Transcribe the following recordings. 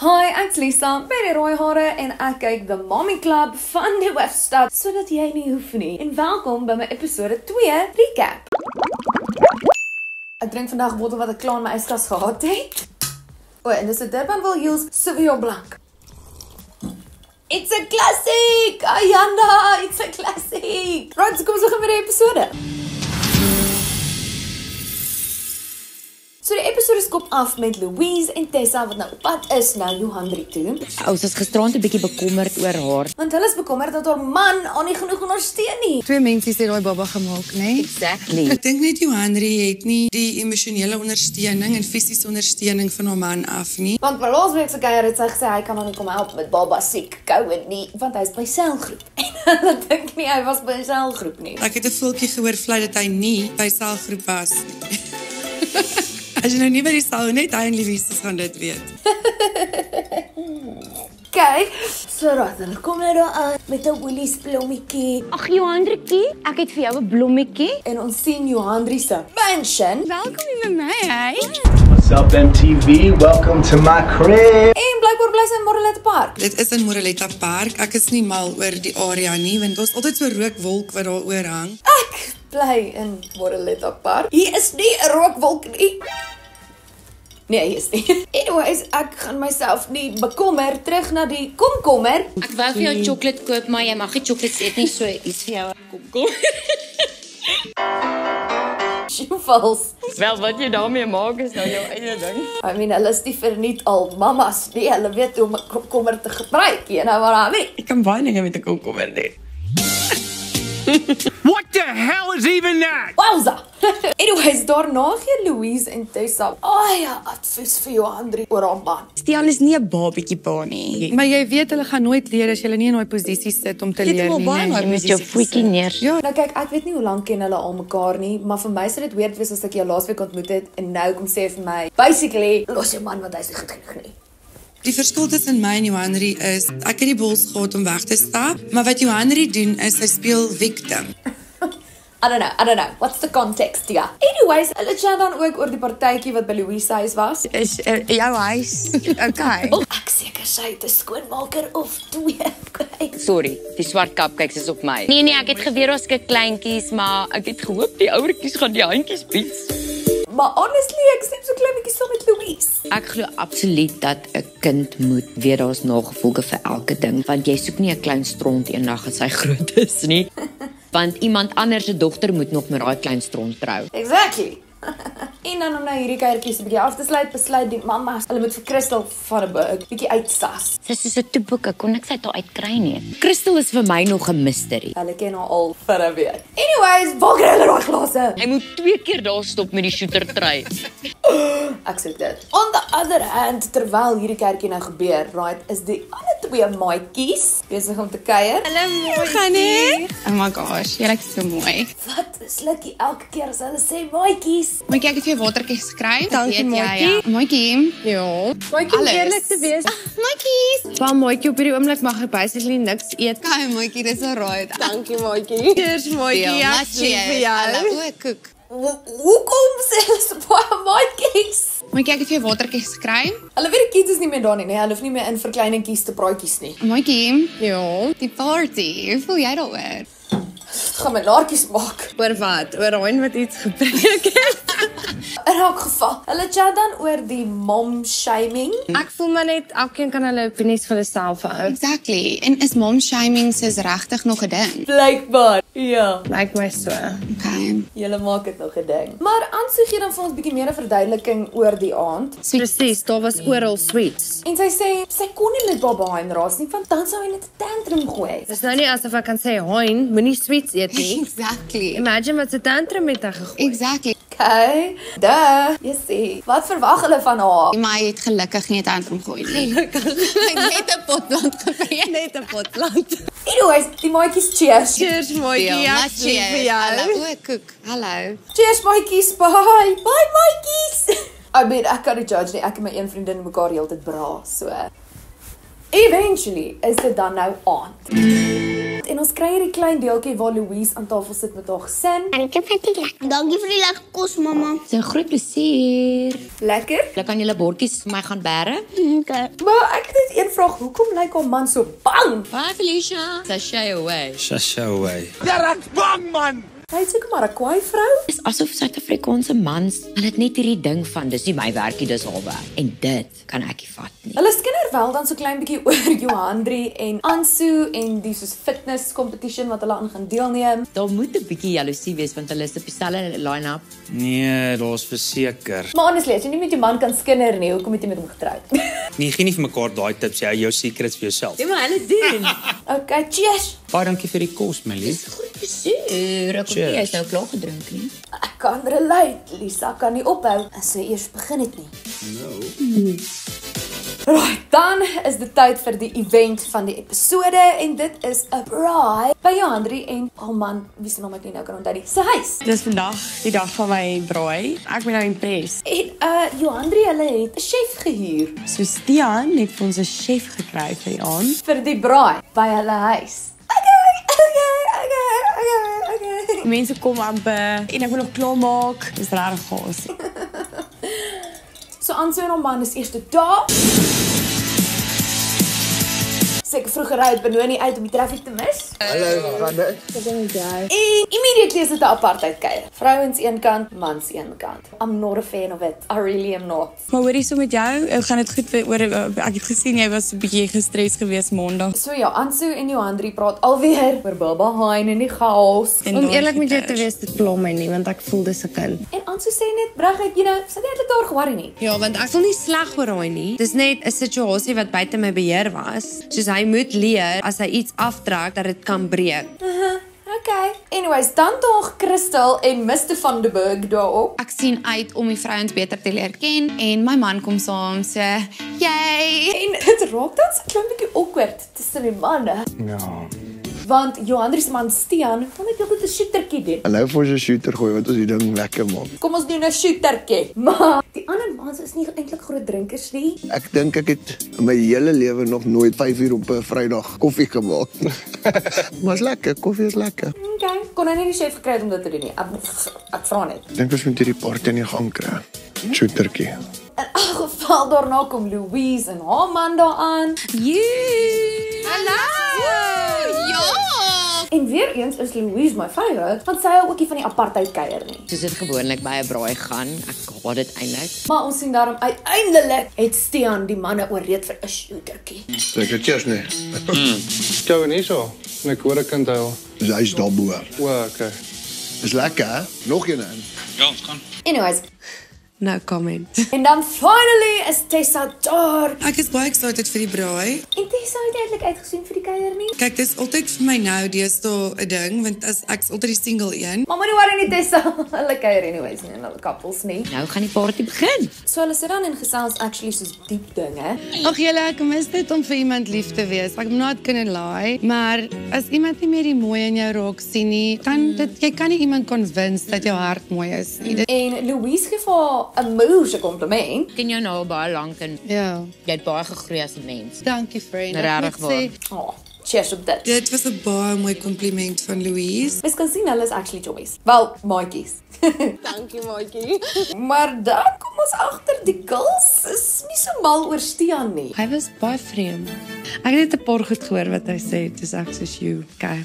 Hi, ek's Lisa by die rooi hare en ek kyk The Mommy Club van die Hoofstad sodat jy nie hoef nie. En welkom by my episode 2 recap. Ek drink vandag bottel wat ek klaar in my yskas gehad het. En dis 'n Durbanville Hills Sauvignon Blanc. It's a classic! Ayanda, it's a classic! Right, so kom ons begin met die episode. So die episode skop af met Louise en Tessa wat nou op pad is na Johanri toe. Ons is gisterand 'n bietjie bekommerd oor haar. Want hulle is bekommerd dat haar man aan nie genoeg ondersteun nie. Twee mensies het daai baba gemaak, né? Exactly. Ek dink net Johanri het nie die emosionele ondersteuning en fisiese ondersteuning van haar man af nie. Want by laasweek se kuier het sy gesê hy kan hom nie kom help met baba siek COVID nie, want hy's by selgroep. En hulle dink nie hy was by selgroep nie. Ek het 'n voeltjie gehoor vlei dat hy nie by selgroep was nie. As jy nou nie by die sal net hy en Louise gaan dit weet. Kyk, so raad, hulle kom nou daar aan met 'n Woolies blommetjie. Ag Johanrietjie, ek het vir jou 'n blommetjie. En ons sien Johanri se mansion. Welkom hier by my, hey. What's up, MTV? Welcome to my crib. En blykbaar bly sy in Morelette Park. Dit is in Morelette Park. Ek is nie mal oor die area nie, want daar's altyd so 'n rookwolk wat daar oor hang. Ek bly in Morelette Park. Hier is nie 'n rookwolk nie. Nee, hier is nie. Anyways, ek gaan myself nie bekommer terug na die komkommer. Ek wou vir jou chocolate koop, maar jy mag nie chocolates eet nie, so iets vir jou kom. Sjoefels. Wel, wat jy daarmee maak is nou jou eie ding. I mean, hulle is nie verniet al mamas nie. Hulle weet hoe om 'n komkommer te gebruik. You know what I mean? Ek kan baie dinge met 'n komkommer doen. What the hell is even that? Wowza! Anyways, daarna gee Louise en Tessa advies vir Johanri oor haar man. Stian is nie 'n babietjie pa nie. Maar jy weet hulle gaan nooit leer as jy nie in daai posisie sit om te leer nie. Jy moet jou voetjie neer. Ja, Nou kyk, ek weet nie hoe lank ken hulle al mekaar nie, maar vir my sou dit weird wees as ek jou laasweek ontmoet het en nou kom sê vir my, basically, los jou man want hy's nie goed genoeg nie. die verskil tussen my en Johanri is, ek het die bols gehad om weg te stap, maar wat Johanri doen is, hy speel victim. I don't know. What's the context here? Anyways, hulle chat dan ook oor die partytjie wat by Louise se huis was. Is jou huis okay? Ek seker sy het 'n skoonmaker of twee kry. Sorry, die swart cupcakes is op my. Nee, ek het geweet ons het kleintjies, maar ek het gehoop die ouertjies gaan die handjies pies. Maar honestly, ek stem so klein bietjie saam met Louise. Ek glo absoluut dat 'n kind moet weet daar's nagevolge vir elke ding, want jy soek nie 'n klein stront eendag as hy groot is nie. Want iemand anders se dogter moet nog met daai klein stront trou. Exactly. En dan om nou hierdie kuiertjies 'n bietjie af te sluit, besluit die mammas, hulle moet vir Christel van 'n bietjie uitsas. Dis soos 'n toepoek, ek kon niks uit haar uitkry nie. Christel is vir my nog 'n mystery. Hulle ken haar al vir 'n week. Anyways, waar kry hulle daai glase? Hy moet 2 keer daar stop met die shooter try. Ek sê dit. On the other hand, terwyl hierdie kuiertjie nou gebeur, right, is die ander twee maatjies besig om te kuier. Hallo, Ganie. Oh my gosh, jy lyk so mooi. Wat is lucky elke keer as hulle sê maatjies? Moet ek vir jou watertjies skryf? Dankie, Maatjie. Maatjie. Ja. Maatjie, om eerlik te wees. Maatjies. Wel, Maatjie, op hierdie oomblik mag hy basically niks eet. Kai, maatjie, dis 'n raai. Dankie, Maatjie. Cheers, Maatjie. Ja, vir jou. O, koek. Hoekom sê hulle so baie maatjies? Moet ek vir jou watertjies skryf? Hulle weet die kids is nie meer daar nie, nee. Hulle hoef nie meer in verkleiningkies te praatjies nie. Maatjie, Ja. die party. Hoe voel jy daaroor? Gaan my laartjies maak. Oor wat? Oor Ryan wat iets gepreek het? In elk geval, hulle chat dan oor die mom shaming. Ek voel maar net, elkeen kan hulle opinies vir hulself hou. Exactly. En is mom shaming soos regtig nog 'n ding? Blykbaar. Ja. Lyk my so. Okay. Julle maak dit nog 'n ding. Maar Ansie gee dan vir ons 'n bietjie meer 'n verduideliking oor die aand. Presies, daar was oral sweets. En sy sê sy kon nie met baba en raas nie, want dan sou hy net 'n tantrum gooi. Dis nou nie asof ek kan sê, Hein, moenie sweets eet nie. Exactly. Imagine wat 'n tantrum het hy gegooi. Exactly. Okay. Jy sê, wat verwag hulle van haar? Maar hy het gelukkig nie 'n tantrum gooi nie. Hy het 'n potplant gebreek. Net 'n potplant. Anyways, die maatjies cheers. Cheers, Maatjie. Ja, vir jou. Hallo, o, koek. Hallo. Cheers maatjies. Bye. Bye maatjies. I mean, ek kan nie judge nie. Ek en my een vriendin mekaar heeltyd bra, so. Eventually is dit dan nou aand. En ons kry hierdie klein deeltjie waar Louise aan tafel sit met haar gesin. Dankie vir die lekker kos, mamma. Dis 'n groot plesier. Lekker. Ek kan julle bordjies vir my gaan bære. Okay. Maar ek het net een vraag, hoekom lyk haar man so bang? Bye Felicia. Sashay away. Shashaway. Hy het seker maar 'n kwaai vrou. Dis asof Suid-Afrikaanse mans, hulle het net hierdie ding van dis nie my werkie, dis haar werk. En dit kan ek nie vat nie. Hulle skinder wel dan so klein bietjie oor Johandri en Ansu en die soos fitness competition wat hulle aan gaan deelneem. Daar moet 'n bietjie jaloesie wees want hulle is op dieselfde line-up. Nee, daar's verseker. Maar honestly, as jy nie met jou man kan skinder nie, hoekom het jy met hom getroud? Nee, gee nie vir mekaar daai tips, jy hou jou secrets vir jouself. Ja, maar hulle doen. Okay, cheers. Baie dankie vir die kos, my lief. Goed besuur. Ek hoop jy is nou klaar gedrink nie. Ek kan relate, Lisa kan nie ophou as sy eers begin het nie. No. Right, dan is dit tyd vir die event van die episode en dit is 'n braai by Johandri en man, wie se naam ek nie nou kan onthou nie, sy huis. Dis vandag die dag van my braai. Ek ben nou impressed. En Johandri, hulle het 'n chef gehuur So Stian het vir ons 'n chef gekry vir die aand. vir die braai by hulle huis. Okay. Mense kom amper en ek moet nog klaar maak. Dis regtig gaas. So Ansu en haar man is eerste daar. Seker vroeger ry het Benoni uit om die traffic te mis. Hallo, gaan dit? En immediately is dit 'n apartheid kuier. Vrouens een kant, mans een kant. I'm not a fan of it. I really am not. Maar hoorie so met jou, gaan dit goed oor ek het gesien jy was 'n bietjie gestres geweest maandag. So ja, Ansu en Johandri praat alweer oor Baba Hein en die chaos. Om eerlik met jou te wees, dit pla my nie want ek voel dis 'n kind. En Ansu sê net, "Bragheid, jy nou, sy het eintlik daar ge-worry nie." Ja, want ek wil nie sleg oor haar nie. Dis net 'n situasie wat buite my beheer was. Soos hy moet leer as hy iets aftrek dat dit kan breek. Okay. Anyways, dan tog Crystal en Mr. van der Burg daarop. Ek sien uit om die vrouens beter te leer ken en my man kom saam, so yay. En dit raak dan so 'n klein bietjie awkward tussen die manne. Ja. Want Johandri se man Stian, wil net heeltyd 'n shootertjie doen. En nou vir ons 'n shooter gooi wat ons die ding lekker maak. Kom ons doen 'n shootertjie. Maar die ander mans is nie eintlik groot drinkers nie. Ek dink ek het in my hele lewe nog nooit 5 uur op 'n Vrydag koffie gemaak. Maar is lekker, koffie is lekker. Okay. Kon hy nie die chef gekry het om dit te doen nie. Ek vra net. Ek dink ons moet hierdie party in die gang kry. Shootertjie. In elk geval daarna kom Louise en haar man daaraan. Hallo. Ja. En weer eens is Louise my favourite, want sy hou ookie van die apartheid kuier nie. Soos dit gewoonlik by 'n braai gaan. Ek haat dit eintlik. Maar ons sien daarom uiteindelik het Stian die manne ooreed vir 'n shootertjie. Lekker cheers nee. Jou en hierso. Ek hoor 'n kind huil. Dis hy's daarbo. O, okay. Is lekker, hè? Nog een in. Ja, ons kan. Anyways, No comment. en dan finally is Tessa daar. Ek is baie excited vir die braai. En Tessa het eintlik uitgesien vir die kuier nie. Kyk, dis altyd vir my nou deesdae 'n ding, want as ek's altyd die single een. Maar moenie worry nie Tessa, hulle kuier anyways nie, en hulle couples nie. Nou gaan die party begin. So hulle sit dan en gesels actually soos diep dinge. Ag julle, ek mis dit om vir iemand lief te wees. Ek not gonna lie, maar as iemand nie meer die mooi in jou raak sien nie, dan jy kan nie iemand convince dat jou hart mooi is nie. En Louise gee vir haar 'n moeëse kompliment. Ken jou nou al baie lank en Ja. jy het baie gegroei as 'n mens. Dankie vriend. Regtig waar. Oh, cheers op dit. Dit was 'n baie mooi kompliment van Louise. Mens kan sien hulle is actually chommies. Wel, maatjies. Dankie maatjie. Maar dan kom ons agter die girls is nie so mal oor Stian nie. Hy was baie vreemd. Ek het net 'n paar goed gehoor wat hy sê, dis ek soos you. Okay.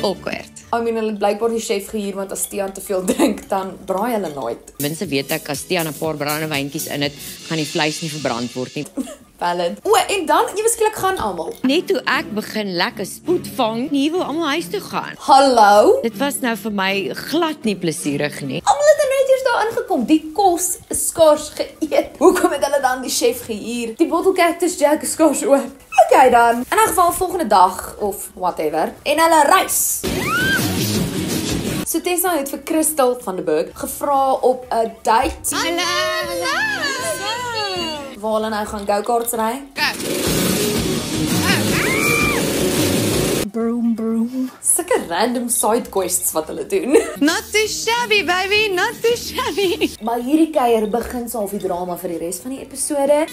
Awkward. I mean, hulle het blykbaar die chef gehuur want as Stian te veel drink, dan braai hulle nooit. Mense weet ek as Stian 'n paar brandewyntjies in het, gaan die vleis nie verbrand word nie. Valid. O, en dan ewe skielik gaan almal. Net toe ek begin lekker spoed vang, nie wil almal huis toe gaan. Hallo? Dit was nou vir my glad nie plesierig nie. Almal het er net eers daar ingekom. Die kos is skaars geëet. Hoekom het hulle dan die chef gehuur? Die bottle Cactus Jack is skaars oop. Okay dan. In 'n geval volgende dag of whatever. En hulle reis. So Tessa het vir Crystal van der Burg gevra op 'n date. Waar hulle nou gaan go-karts ry. Bro, broom. Sulke random side quests wat hulle doen. Not too shabby, baby, not too shabby. Maar hierdie keier begin so half die drama vir die res van die episode.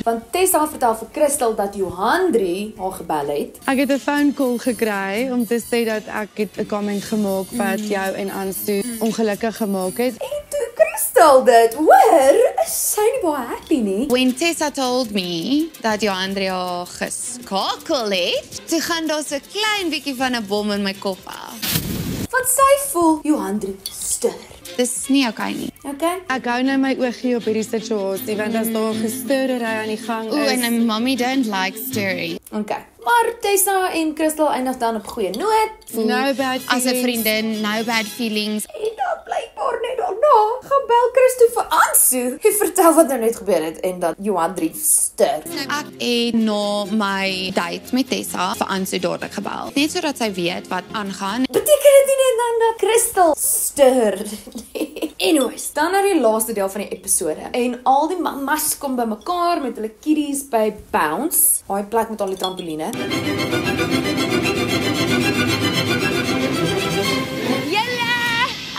Want Tessa vertel vir Crystal dat Johandri haar gebel het. Ek het 'n phone call gekry om te sê dat ek het 'n comment gemaak wat jou en Ansu ongelukkig gemaak het. En toe Crystal dit, hoor, is sy nie baie happy nie. When Tessa told me dat Johandria geskakel het, toe gaan daar so 'n klein bietjie van 'n bom in my kop af. Want sy voel Johandri stir. Dis nie okay nie. Okay? Ek hou nou my oogie op hierdie situasie want as daar gestoordery aan die gang is. Ooh, and mommy don't like stirring. Okay. Maar Tessa en Crystal eindig dan op goeie noot. No bad feelings. As 'n vriendin, no bad feelings. En dan blykbaar net daarna gaan bel Christo vir Ansu. Hy vertel wat nou net gebeur het en dat Johandri stir. Ek het na my date met Tessa vir Ansu dadelik gebel. Net sodat sy weet wat aangaan. Beteken dit nie net dan dat Crystal stir nie? Anyways, dan na die laaste deel van die episode. En al die mammas kom bymekaar met hulle kiddies by Bounce. Daai plek met al die trampoline. Julle,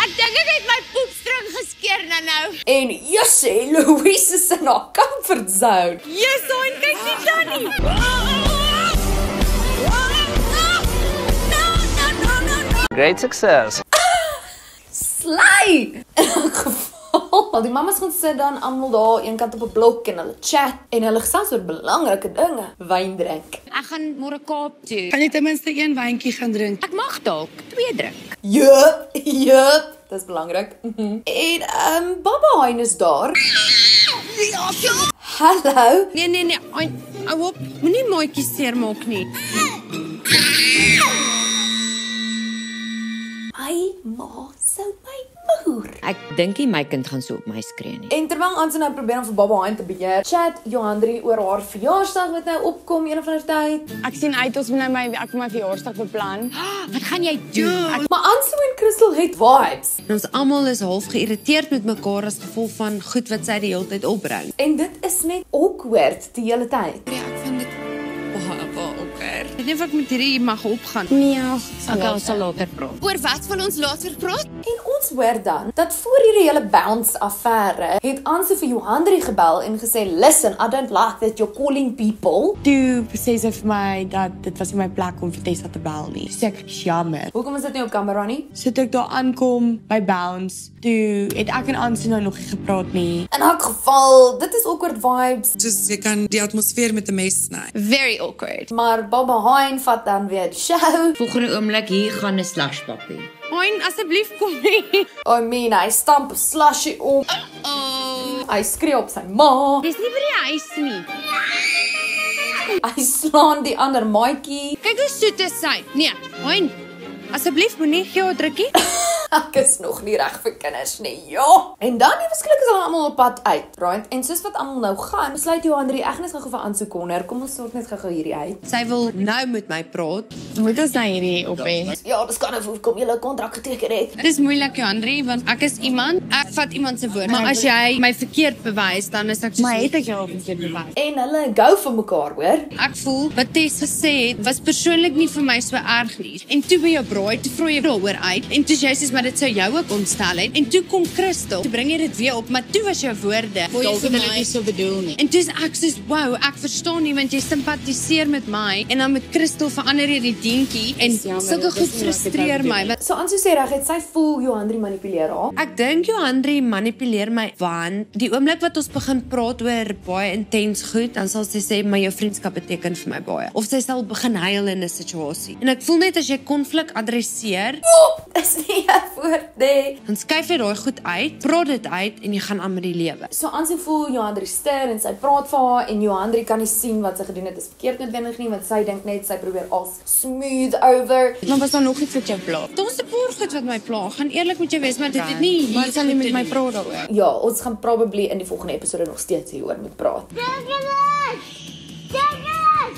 ek dink ek het my poepstring geskeer nou. En Jessie, Louise is in haar comfort zone. Yes, en kyk nie dan nie. Great success. Slay! In elk geval, die mammas gaan sit dan almal daar eenkant op 'n blok en hulle chat en hulle gesels oor belangrike dinge. Wyn drink. Ek gaan môre Kaap toe. Kan jy ten minste een wyntjie gaan drink? Ek mag dalk 2 drink. Jup, dis belangrik. En Baba Hein is daar. Hallo. Nee, hou op. Moenie maatjies seermaak nie. My ma sou my moer. Ek dink nie my kind gaan so op my skree nie. En terwyl Ansu nou probeer om vir Baba Hein te beheer, chat Johandri oor haar verjaarsdag wat nou opkom een of ander tyd. Ek sien uit ons moet nou ek my verjaarsdag beplan. Wat gaan jy doen? Maar Ansu en Crystal het vibes. Ons almal is half geïrriteerd met mekaar as gevolg van goed wat sy die hele tyd opbring. En dit is net awkward die hele tyd. Ja, ek vind dit awkward. Ek weet nie of ek met hierdie mag opgaan. Nee, Ons sal later praat. Oor wat wil ons later praat? En ons hoor dan dat voor hierdie hele Bounce affære het Ansu vir Johandri gebel en gesê, "Listen, I don't like that you're calling people." Toe sê sy vir my dat dit was nie my plek om vir Tessa te bel nie. Sê ek, jammer. Hoekom is dit nie op kamera nie? So toe ek daar aankom by Bounce, toe het ek en Ansu nou nog nie gepraat nie. In elk geval, dit is awkward vibes. Soos jy kan die atmosfeer met 'n mes sny. Very awkward. Maar Baba Hein vat dan weer die show. Volgende oomblik hier gaan 'n slushpappie. Hein, asseblief kom nie. I mean, hy stamp 'n slushy op. Hy skree op sy ma. Dis nie by die huis nie. Hy slaan die ander maatjie. Kyk hoe soet is sy. Nee, Hein, asseblief moenie gee haar drukkie. Ek is nog nie reg vir kinders nie. Ja. En dan nie verskillik is hulle almal op pad uit, right? En soos wat almal nou gaan, besluit Johandri ek net gou vir Ansu Konner. Kom ons sort net gou hierdie uit. Sy wil nou met my praat. Moet ons nou hierdie op hê? Ja, dis kan of kom jy 'n kontrak geteken het. Dis moeilik, Johandri, want ek is iemand, ek vat iemand se woord. Maar as jy my verkeerd bewys, dan is ek soos Maar het ek jou verkeerd bewys? En hulle go vir mekaar, hoor. ek voel wat Tess gesê het was persoonlik nie vir my so erg nie. En toe by jou braai, toe vra jy daaroor uit en toe jy sê maar dit sou jou ook ontstel het. En toe kom Crystal, toe bring jy dit weer op, maar toe was jou woorde. Dalk het hulle nie so bedoel nie. En toe is ek soos, wow, ek verstaan nie want jy simpatiseer met my en dan met Crystal verander jy die dientjie en sulke goed frustreer my. Want So Ansu sê reg, sy voel Johandri manipuleer haar. ek dink Johandri manipuleer my want die oomblik wat ons begin praat oor baie intens goed, dan sal sy sê maar jou vriendskap beteken vir my baie. Of sy sal begin huil in 'n situasie. En ek voel net as jy konflik adresseer, Is nie 'n woord nie. dan skuif jy daai goed uit, praat dit uit en jy gaan aan met die lewe. So Ansu voel Johandri stir en sy praat vir haar en Johandri kan nie sien wat sy gedoen het is verkeerd noodwendig nie, want sy dink net sy probeer alles smooth over. Maar was daar nog iets wat jou pla? Daar's 'n paar goed wat my pla. Gaan eerlik met jou wees, maar dit het nie Maar hier sal nie met my doen. praat daaroor. Ja, ons gaan probably in die volgende episode nog steeds hieroor moet praat.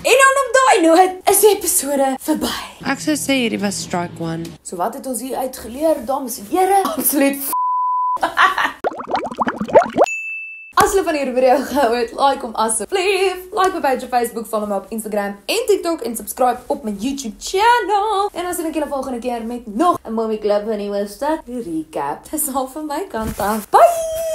En dan op daai noot is die episode verby. Ek sou sê hierdie was strike 1. So wat het ons hier uitgeleer, dames en here? Absoluut As jy van hierdie video gehou het, like hom asseblief. Like my page op Facebook, follow my op Instagram en TikTok en subscribe op my YouTube channel. En as ek julle volgende keer met nog 'n Mommy Club van die Weststad recap. Dis al van my kant af. Bye!